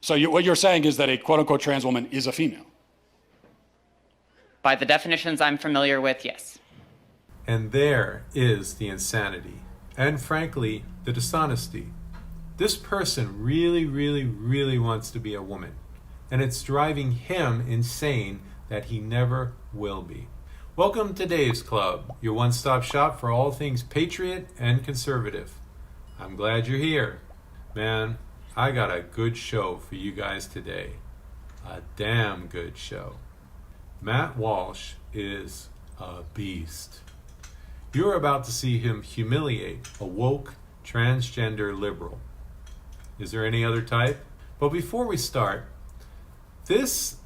So what you're saying is that a quote-unquote trans woman is a female? By the definitions I'm familiar with, yes. And there is the insanity, and frankly, the dishonesty. This person really wants to be a woman, and it's driving him insane that he never will be. Welcome to Dave's Club, your one-stop shop for all things patriot and conservative. I'm glad you're here. Man, I got a good show for you guys today. A damn good show. Matt Walsh is a beast. You're about to see him humiliate a woke transgender liberal. Is there any other type? But before we start, this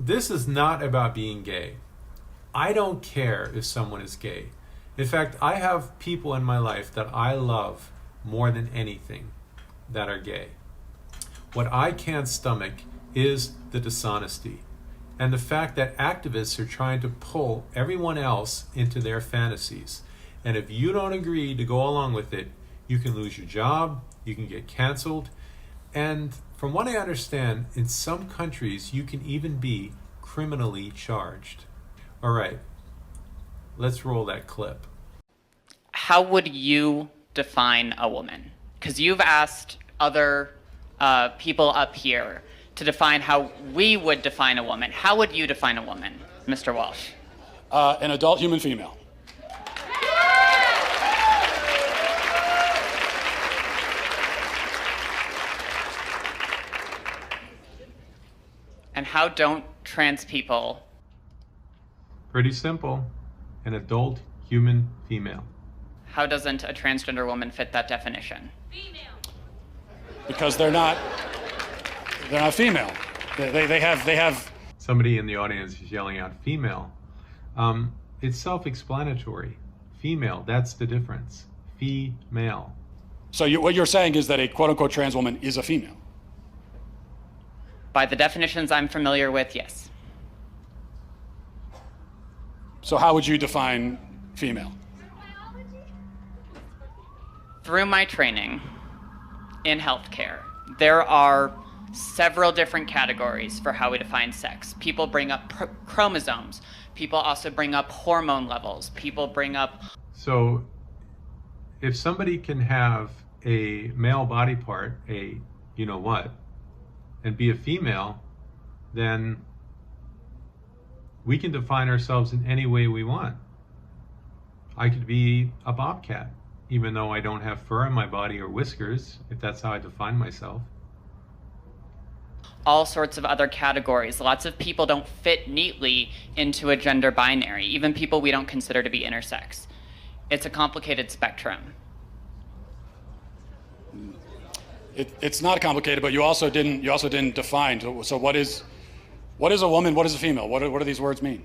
is not about being gay. I don't care if someone is gay. In fact, I have people in my life that I love more than anything that are gay. What I can't stomach is the dishonesty and the fact that activists are trying to pull everyone else into their fantasies. And if you don't agree to go along with it, you can lose your job, you can get canceled, and from what I understand, in some countries, you can even be criminally charged. All right, let's roll that clip. How would you define a woman? Because you've asked other people up here to define how we would define a woman. How would you define a woman, Mr. Walsh? An adult human female. And how don't trans people? Pretty simple. An adult human female. How doesn't a transgender woman fit that definition? Female. Because they're not female. They have. Somebody in the audience is yelling out female. It's self-explanatory. Female, that's the difference. Female. So what you're saying is that a quote-unquote trans woman is a female? By the definitions I'm familiar with, yes. So how would you define female? Through my training in healthcare, there are several different categories for how we define sex. People bring up chromosomes. People also bring up hormone levels. People bring up... So if somebody can have a male body part, a you know what, and be a female, then we can define ourselves in any way we want. I could be a bobcat, even though I don't have fur on my body or whiskers, if that's how I define myself. all sorts of other categories. Lots of people don't fit neatly into a gender binary, even people we don't consider to be intersex. It's a complicated spectrum. It's not complicated, but you also didn't define. So what is a woman? What is a female? What do these words mean?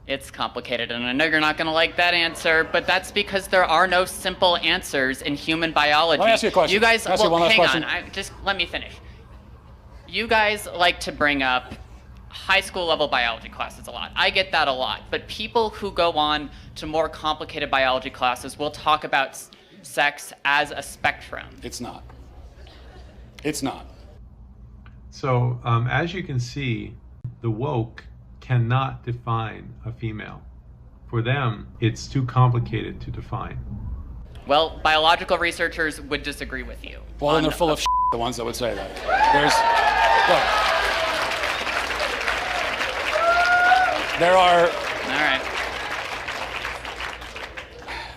It's complicated, and I know you're not going to like that answer, but that's because there are no simple answers in human biology. Let me ask you a question. You guys, Can I ask you one last hang question? on. Just let me finish. You guys like to bring up high school level biology classes a lot. I get that a lot, but people who go on to more complicated biology classes will talk about sex as a spectrum. It's not. It's not. So as you can see, the woke cannot define a female. For them, it's too complicated to define. Well, biological researchers would disagree with you. Well, then they're full of the ones that would say that. All right.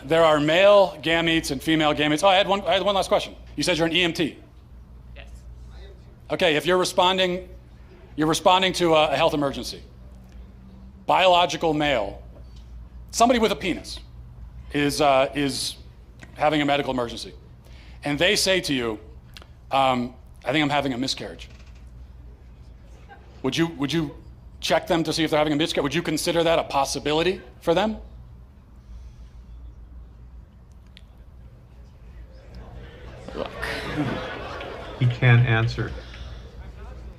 There are male gametes and female gametes. Oh, I had one last question. You said you're an EMT. Yes. Okay, if you're responding to a health emergency. Biological male, somebody with a penis, is having a medical emergency, and they say to you, "I think I'm having a miscarriage." Would you check them to see if they're having a miscarriage? Would you consider that a possibility for them? Look. He can't answer.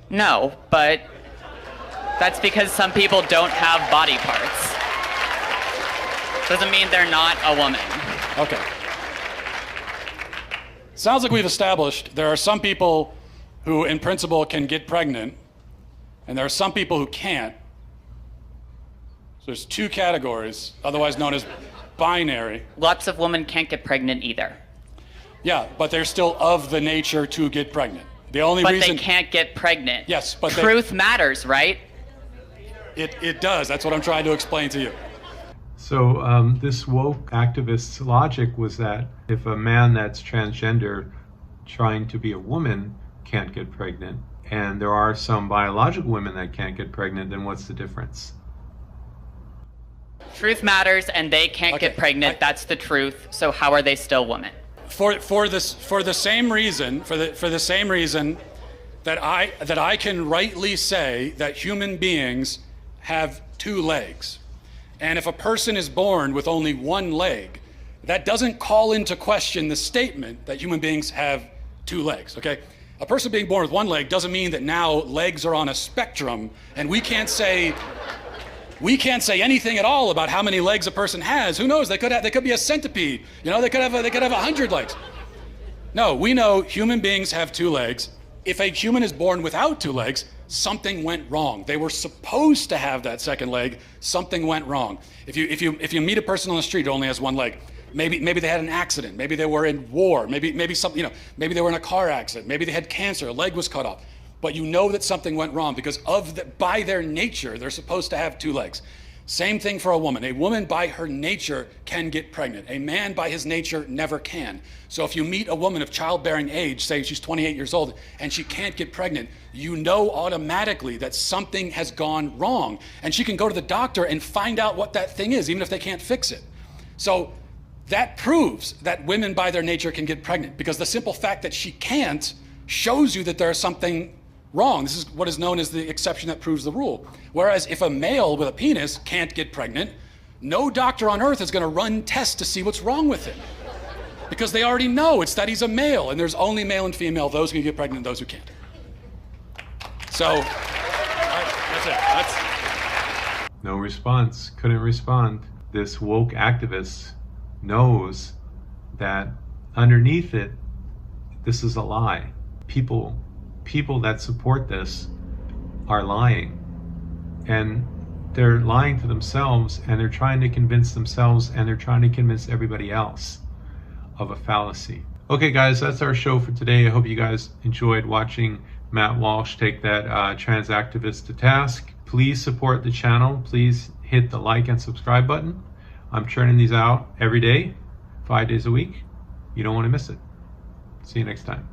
No, but that's because some people don't have body parts. Doesn't mean they're not a woman. Okay. Sounds like we've established there are some people who in principle can get pregnant, and there are some people who can't. So there's two categories, otherwise known as binary. Lots of women can't get pregnant either. Yeah, but they're still of the nature to get pregnant. The only But reason they can't get pregnant. Yes, but truth matters, right? it does. That's what I'm trying to explain to you. So this woke activist's logic was that if a man that's transgender trying to be a woman can't get pregnant, and there are some biological women that can't get pregnant, then what's the difference? Truth matters, and they can't get pregnant. That's the truth. So how are they still women? For the same reason that I can rightly say that human beings have two legs. And if a person is born with only one leg, that doesn't call into question the statement that human beings have two legs, okay? A person being born with one leg doesn't mean that now legs are on a spectrum and we can't say anything at all about how many legs a person has. Who knows? They could be a centipede. You know, they could have 100 legs. No, we know human beings have two legs. If a human is born without two legs, something went wrong. They were supposed to have that second leg. Something went wrong. If you meet a person on the street who only has one leg, maybe they had an accident. Maybe they were in war. Maybe something, you know, maybe they were in a car accident. Maybe they had cancer. A leg was cut off. But you know that something went wrong because by their nature, they're supposed to have two legs. Same thing for a woman. A woman by her nature can get pregnant. A man by his nature never can. So if you meet a woman of childbearing age, say she's 28 years old, and she can't get pregnant, you know automatically that something has gone wrong. And she can go to the doctor and find out what that thing is, even if they can't fix it. So that proves that women by their nature can get pregnant, because the simple fact that she can't shows you that there's something wrong. This is what is known as the exception that proves the rule. Whereas if a male with a penis can't get pregnant, no doctor on earth is going to run tests to see what's wrong with him, because they already know it's that he's a male, and there's only male and female, those who can get pregnant and those who can't. So that's it. No response. Couldn't respond. This woke activist knows that underneath it, this is a lie. People that support this are lying, and they're lying to themselves, and they're trying to convince themselves, and they're trying to convince everybody else of a fallacy. Okay guys, that's our show for today. I hope you guys enjoyed watching Matt Walsh take that trans activist to task. Please support the channel. Please hit the like and subscribe button. I'm churning these out every day, 5 days a week. You don't want to miss it. See you next time.